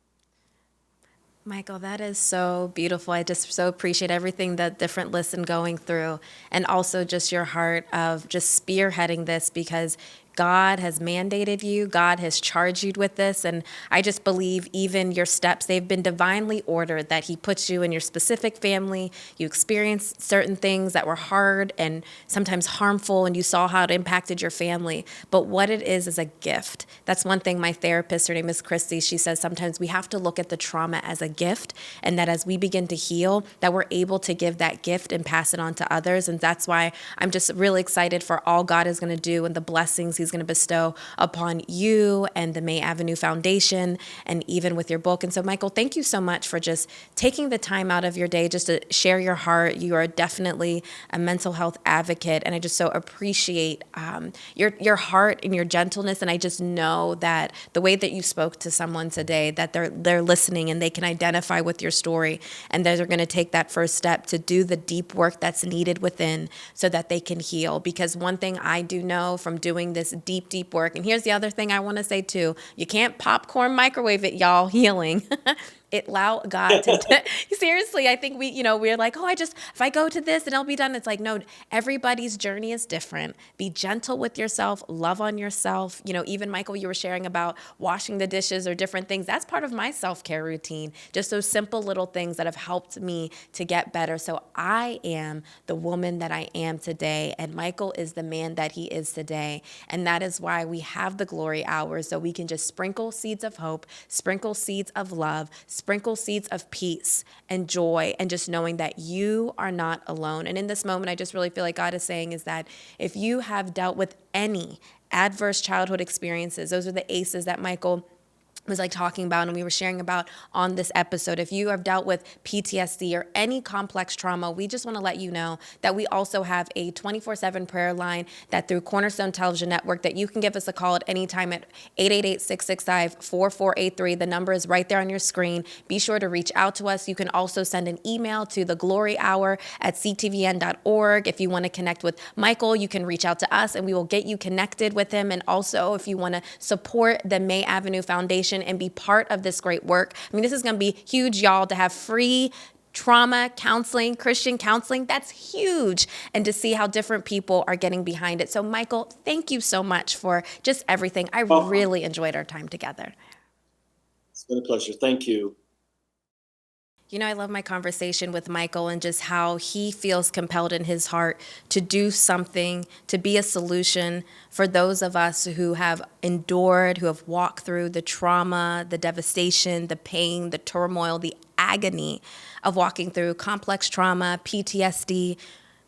Michael, that is so beautiful. I just so appreciate everything that different listen going through, and also just your heart of just spearheading this, because God has mandated you, God has charged you with this, and I just believe even your steps, they've been divinely ordered, that he puts you in your specific family, you experienced certain things that were hard and sometimes harmful, and you saw how it impacted your family, but what it is a gift. That's one thing my therapist, her name is Christy, she says sometimes we have to look at the trauma as a gift, and that as we begin to heal, that we're able to give that gift and pass it on to others, and that's why I'm just really excited for all God is going to do and the blessings he's going to bestow upon you and the May Avenue Foundation, and even with your book. And so, Michael, thank you so much for just taking the time out of your day just to share your heart. You are definitely a mental health advocate, and I just so appreciate your heart and your gentleness. And I just know that the way that you spoke to someone today, that they're listening and they can identify with your story, and they're going to take that first step to do the deep work that's needed within so that they can heal. Because one thing I do know from doing this deep work, and here's the other thing I want to say too, you can't popcorn microwave it, y'all, healing. It allow God to seriously, I think we're like, oh, if I go to this and it'll be done. It's like, no, everybody's journey is different. Be gentle with yourself, love on yourself. Even Michael, you were sharing about washing the dishes or different things. That's part of my self-care routine. Just those simple little things that have helped me to get better. So I am the woman that I am today, and Michael is the man that he is today. And that is why we have the glory hours, so we can just sprinkle seeds of hope, sprinkle seeds of love, sprinkle seeds of peace and joy, and just knowing that you are not alone. And in this moment, I just really feel like God is saying is that if you have dealt with any adverse childhood experiences, those are the ACEs that Michael was like talking about and we were sharing about on this episode. If you have dealt with PTSD or any complex trauma, we just want to let you know that we also have a 24/7 prayer line that through Cornerstone Television Network that you can give us a call at any time at 888-665-4483. The number is right there on your screen. Be sure to reach out to us. You can also send an email to thegloryhour@ctvn.org. If you want to connect with Michael, you can reach out to us and we will get you connected with him. And also, if you want to support the May Avenue Foundation and be part of this great work. I mean, this is going to be huge, y'all, to have free trauma counseling, Christian counseling. That's huge. And to see how different people are getting behind it. So, Michael, thank you so much for just everything. I really enjoyed our time together. It's been a pleasure. Thank you. I love my conversation with Michael and just how he feels compelled in his heart to do something, to be a solution for those of us who have endured, who have walked through the trauma, the devastation, the pain, the turmoil, the agony of walking through complex trauma, PTSD.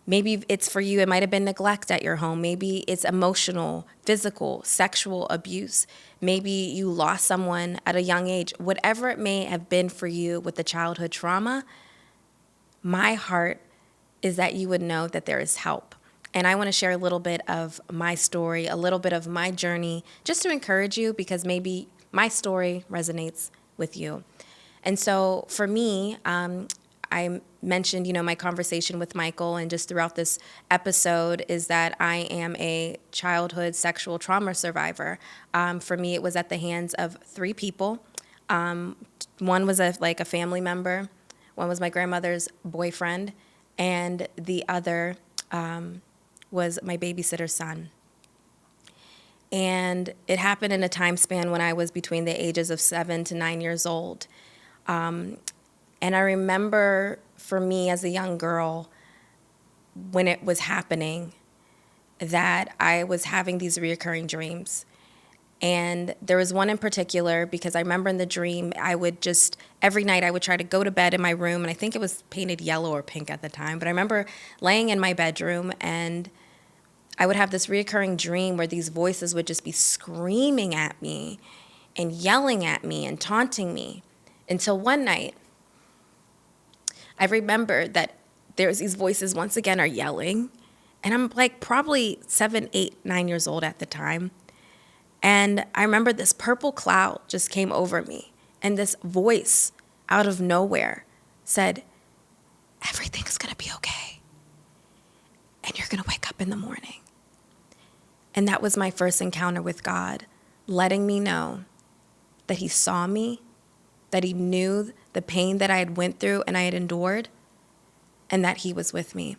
Maybe it's for you, it might have been neglect at your home. Maybe it's emotional, physical, sexual abuse. Maybe you lost someone at a young age. Whatever it may have been for you with the childhood trauma, my heart is that you would know that there is help. And I want to share a little bit of my story, a little bit of my journey, just to encourage you, because maybe my story resonates with you. And so for me, I mentioned, my conversation with Michael, and just throughout this episode is that I am a childhood sexual trauma survivor. For me, it was at the hands of 3 people. One was a family member, one was my grandmother's boyfriend, and the other was my babysitter's son. And it happened in a time span when I was between the ages of 7 to 9 years old. And I remember for me as a young girl, when it was happening, that I was having these reoccurring dreams. And there was one in particular, because I remember in the dream, every night I would try to go to bed in my room, and I think it was painted yellow or pink at the time, but I remember laying in my bedroom and I would have this reoccurring dream where these voices would just be screaming at me and yelling at me and taunting me, until one night, I remember that there's these voices once again are yelling, and I'm probably 7, 8, 9 years old at the time. And I remember this purple cloud just came over me, and this voice out of nowhere said, "Everything's gonna be okay, and you're gonna wake up in the morning." And that was my first encounter with God, letting me know that he saw me, that he knew the pain that I had went through and I had endured, and that he was with me.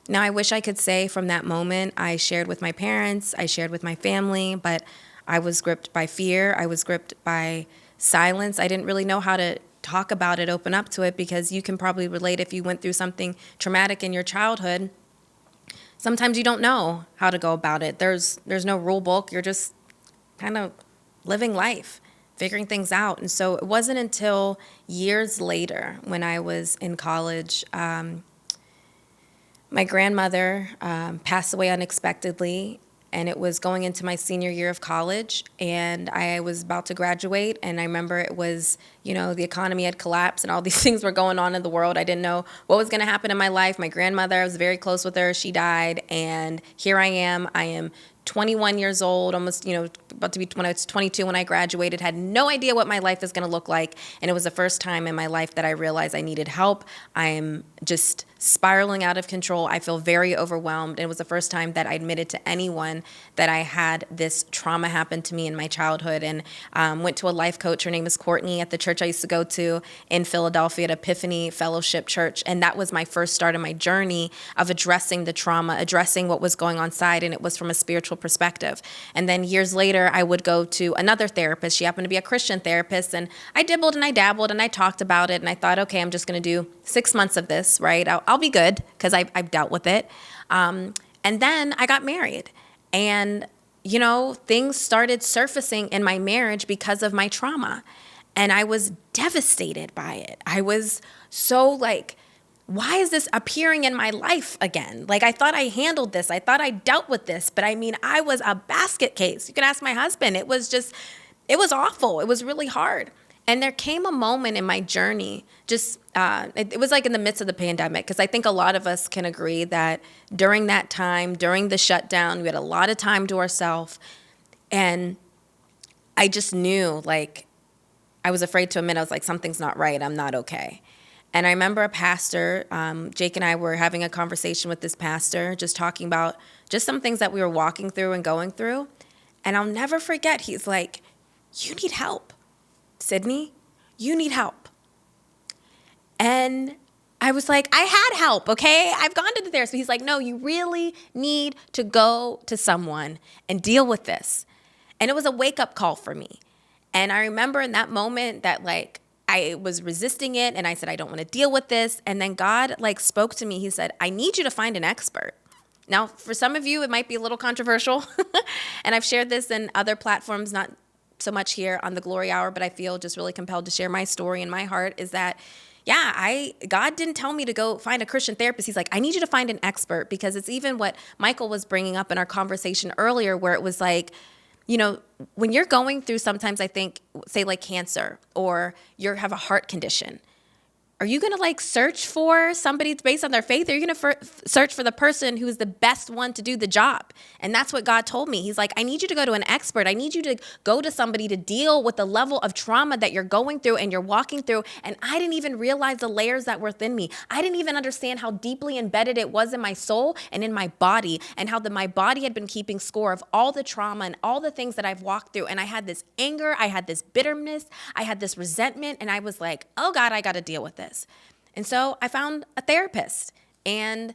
Now, I wish I could say from that moment I shared with my parents, I shared with my family, but I was gripped by fear. I was gripped by silence. I didn't really know how to talk about it, open up to it, because you can probably relate if you went through something traumatic in your childhood. Sometimes you don't know how to go about it. There's no rule book. You're just kind of living life, figuring things out. And so it wasn't until years later when I was in college, my grandmother passed away unexpectedly, and it was going into my senior year of college, and I was about to graduate, and I remember it was, the economy had collapsed and all these things were going on in the world. I didn't know what was going to happen in my life. My grandmother, I was very close with her. She died, and here I am. I am 21 years old, almost, about to be when I was 22 when I graduated, had no idea what my life is going to look like. And it was the first time in my life that I realized I needed help. I am just spiraling out of control. I feel very overwhelmed. And it was the first time that I admitted to anyone that I had this trauma happen to me in my childhood, and went to a life coach. Her name is Courtney, at the church I used to go to in Philadelphia at Epiphany Fellowship Church. And that was my first start in my journey of addressing the trauma, addressing what was going on inside. And it was from a spiritual perspective. And then years later, I would go to another therapist. She happened to be a Christian therapist. And I dibbled and I dabbled and I talked about it. And I thought, okay, I'm just going to do 6 months of this, right? I'll be good because I've dealt with it. And then I got married. And, things started surfacing in my marriage because of my trauma. And I was devastated by it. I was so like, why is this appearing in my life again? Like, I thought I handled this. I thought I dealt with this. But I was a basket case. You can ask my husband. It was awful. It was really hard. And there came a moment in my journey, it was like in the midst of the pandemic, because I think a lot of us can agree that during that time, during the shutdown, we had a lot of time to ourselves. And I just knew, like, I was afraid to admit, I was like, something's not right. I'm not okay. And I remember a pastor, Jake and I were having a conversation with this pastor, just talking about just some things that we were walking through and going through. And I'll never forget, he's like, you need help. Sydney, you need help. And I was like, I had help, okay? I've gone to the therapist. He's like, no, you really need to go to someone and deal with this. And it was a wake-up call for me. And I remember in that moment that, like, I was resisting it, and I said, I don't want to deal with this. And then God, like, spoke to me. He said, I need you to find an expert. Now, for some of you, it might be a little controversial. And I've shared this in other platforms, not so much here on the Glory Hour, but I feel just really compelled to share my story. And my heart is that, God didn't tell me to go find a Christian therapist. He's like, I need you to find an expert, because it's even what Michael was bringing up in our conversation earlier, where it was like, when you're going through, sometimes I think, say like cancer, or you have a heart condition, are you going to like search for somebody based on their faith? Or are you going to search for the person who's the best one to do the job? And that's what God told me. He's like, I need you to go to an expert. I need you to go to somebody to deal with the level of trauma that you're going through and you're walking through. And I didn't even realize the layers that were within me. I didn't even understand how deeply embedded it was in my soul and in my body, and how my body had been keeping score of all the trauma and all the things that I've walked through. And I had this anger, I had this bitterness, I had this resentment, and I was like, oh God, I got to deal with this. And so I found a therapist, and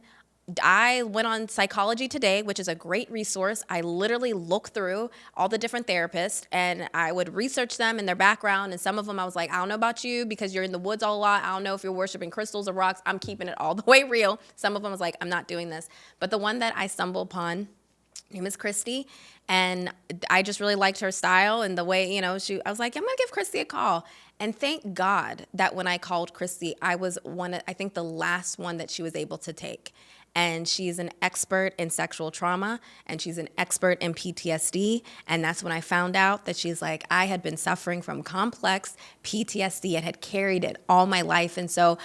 I went on Psychology Today, which is a great resource. I literally looked through all the different therapists, and I would research them and their background. And some of them I was like, I don't know about you because you're in the woods a lot. I don't know if you're worshiping crystals or rocks. I'm keeping it all the way real. Some of them I was like, I'm not doing this. But the one that I stumbled upon, her name is Christy, and I just really liked her style and the way, I was like, I'm going to give Christy a call. And thank God that when I called Christy, I was I think the last one that she was able to take. And she's an expert in sexual trauma, and she's an expert in PTSD. And that's when I found out that she's like, I had been suffering from complex PTSD and had carried it all my life. And so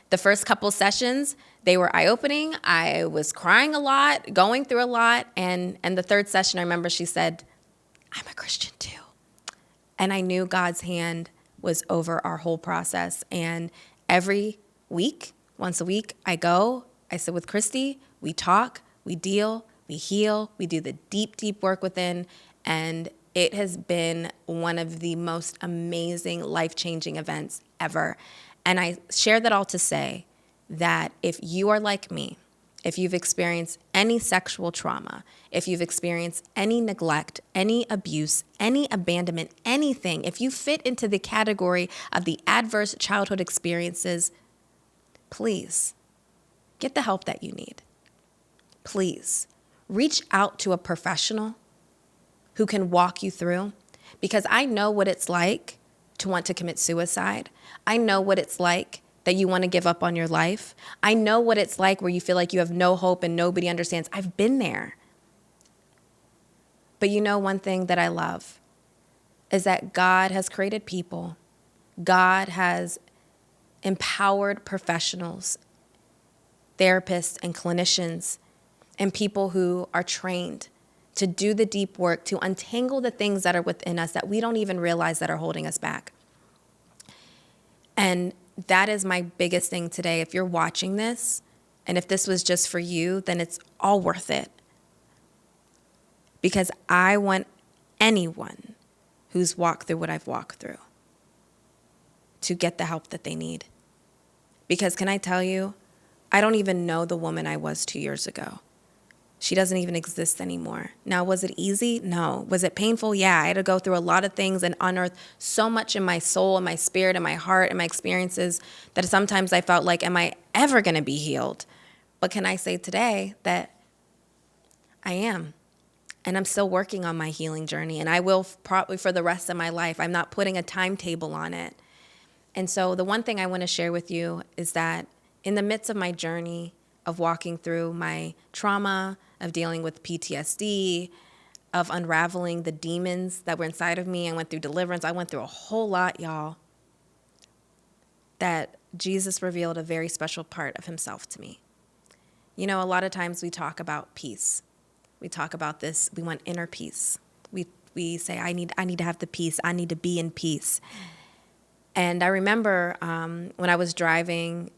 the first couple sessions, they were eye-opening. I was crying a lot, going through a lot. And the third session, I remember she said, I'm a Christian too. And I knew God's hand was over our whole process. And every week, once a week, I sit with Christy, we talk, we deal, we heal, we do the deep, deep work within. And It has been one of the most amazing, life-changing events ever. And I share that all to say that if you are like me, if you've experienced any sexual trauma, if you've experienced any neglect, any abuse, any abandonment, anything, if you fit into the category of the adverse childhood experiences, please get the help that you need. Please reach out to a professional who can walk you through, because I know what it's like to want to commit suicide. I know what it's like that you want to give up on your life. I know what it's like where you feel like you have no hope and nobody understands. I've been there. But you know, one thing that I love is that God has created people. God has empowered professionals, therapists and clinicians, and people who are trained to do the deep work, to untangle the things that are within us that we don't even realize that are holding us back. And that is my biggest thing today. If you're watching this, and if this was just for you, then it's all worth it. Because I want anyone who's walked through what I've walked through to get the help that they need. Because can I tell you, I don't even know the woman I was 2 years ago. She doesn't even exist anymore. Now, was it easy? No. Was it painful? Yeah, I had to go through a lot of things and unearth so much in my soul and my spirit and my heart and my experiences that sometimes I felt like, am I ever going to be healed? But can I say today that I am? And I'm still working on my healing journey, and I will probably for the rest of my life. I'm not putting a timetable on it. And so the one thing I want to share with you is that in the midst of my journey of walking through my trauma, of dealing with PTSD, of unraveling the demons that were inside of me, I went through deliverance. I went through a whole lot, y'all, that Jesus revealed a very special part of himself to me. You know, a lot of times we talk about peace. We talk about this, we want inner peace. We say, I need to have the peace. I need to be in peace. And I remember when I was driving,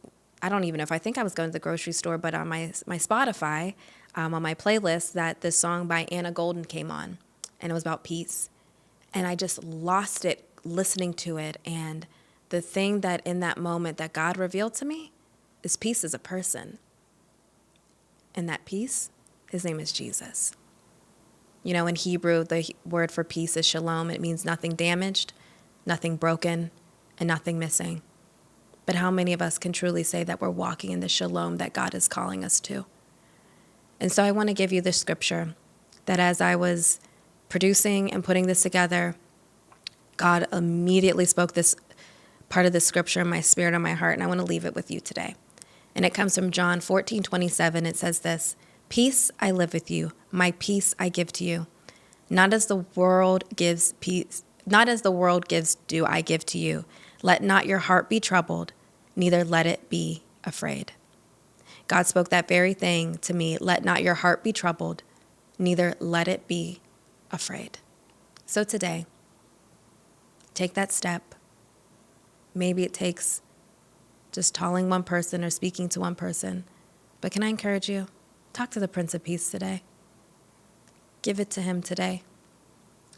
I don't even know if I think I was going to the grocery store, but on my Spotify, on my playlist, that this song by Anna Golden came on, and it was about peace. And I just lost it listening to it. And the thing that in that moment that God revealed to me is peace is a person. And that peace, his name is Jesus. You know, in Hebrew, the word for peace is shalom. It means nothing damaged, nothing broken, and nothing missing. But how many of us can truly say that we're walking in the shalom that God is calling us to? And so I want to give you the scripture that as I was producing and putting this together, God immediately spoke this part of the scripture in my spirit and my heart, and I want to leave it with you today. And it comes from John 14:27. It says this: "Peace I live with you, my peace I give to you. Not as the world gives peace, not as the world gives do I give to you. Let not your heart be troubled, neither let it be afraid." God spoke that very thing to me. Let not your heart be troubled, neither let it be afraid. So today, take that step. Maybe it takes just calling one person or speaking to one person. But can I encourage you? Talk to the Prince of Peace today. Give it to him today.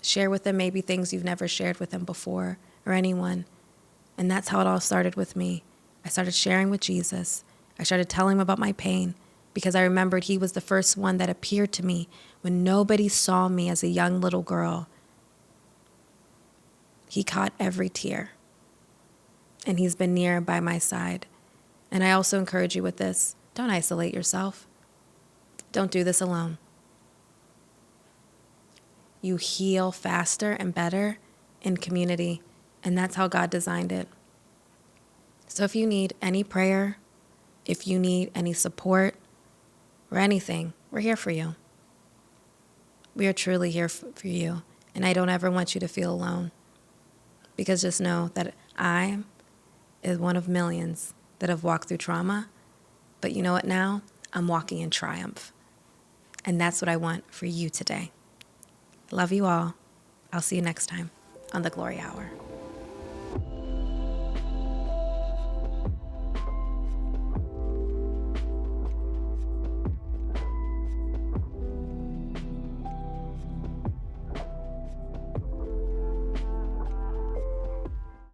Share with him maybe things you've never shared with him before or anyone. And that's how it all started with me. I started sharing with Jesus. I started telling him about my pain because I remembered he was the first one that appeared to me when nobody saw me as a young little girl. He caught every tear, and he's been near by my side. And I also encourage you with this: don't isolate yourself. Don't do this alone. You heal faster and better in community, and that's how God designed it. So if you need any prayer, if you need any support or anything, we're here for you. We are truly here for you, and I don't ever want you to feel alone, because just know that I is one of millions that have walked through trauma, but you know what now? I'm walking in triumph, and that's what I want for you today. Love you all. I'll see you next time on The Glory Hour.